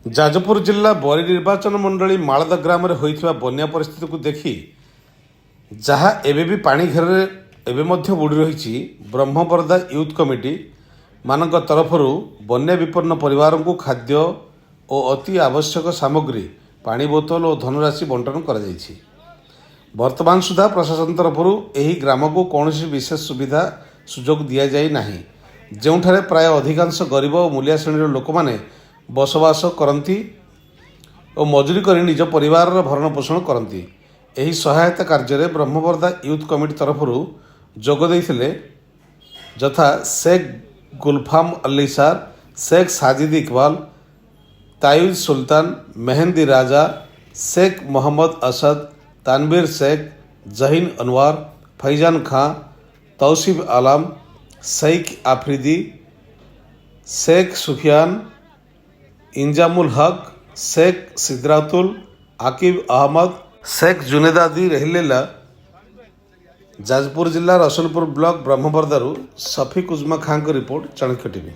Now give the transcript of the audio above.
ଯାଜପୁର ଜିଲ୍ଲା ବରୀ ନିର୍ବାଚନ ମଣ୍ଡଳୀ ମାଳଦା ଗ୍ରାମରେ ହୋଇଥିବା ବନ୍ୟା ପରିସ୍ଥିତିକୁ ଦେଖି ଯାହା ଏବେ ବି ପାଣି ଘେରରେ ଏବେ ମଧ୍ୟ ବୁଡ଼ି ରହିଛି, ବ୍ରହ୍ମବରଦା ୟୁଥ୍ କମିଟି ମାନଙ୍କ ତରଫରୁ ବନ୍ୟା ବିପନ୍ନ ପରିବାରଙ୍କୁ ଖାଦ୍ୟ ଓ ଅତି ଆବଶ୍ୟକ ସାମଗ୍ରୀ, ପାଣି ବୋତଲ ଓ ଧନରାଶି ବଣ୍ଟନ କରାଯାଇଛି। ବର୍ତ୍ତମାନ ସୁଦ୍ଧା ପ୍ରଶାସନ ତରଫରୁ ଏହି ଗ୍ରାମକୁ କୌଣସି ବିଶେଷ ସୁବିଧା ସୁଯୋଗ ଦିଆଯାଇ ନାହିଁ, ଯେଉଁଠାରେ ପ୍ରାୟ ଅଧିକାଂଶ ଗରିବ ଓ ମୂଲିଆ ଶ୍ରେଣୀର ଲୋକମାନେ ବସବାସ କରନ୍ତି ଓ ମଜୁରୀ କରି ନିଜ ପରିବାରର ଭରଣ ପୋଷଣ କରନ୍ତି। ଏହି ସହାୟତା କାର୍ଯ୍ୟରେ ବ୍ରହ୍ମବରଦା ୟୁଥ୍ କମିଟି ତରଫରୁ ଯୋଗ ଦେଇଥିଲେ ଯଥା शेख गुलफाम अली सार, शेख साजिद इकबाल, तायुज सुल्तान, मेहंदी राजा, शेख मोहम्मद असद, तानवीर शेख, जहीन अनवार, फैजान खां, तौसीफ आलम, शेख आफरीदी, शेख सुफियान, इंजामुल हक, शेख सिद्रातुल, आकिब अहमद, शेख जुनेदादी रहिलेला। जाजपुर जिला रसुलपुर ब्लॉक ब्रह्मबरदारू सफिक उजमा खां को रिपोर्ट, चाणक्य टीवी।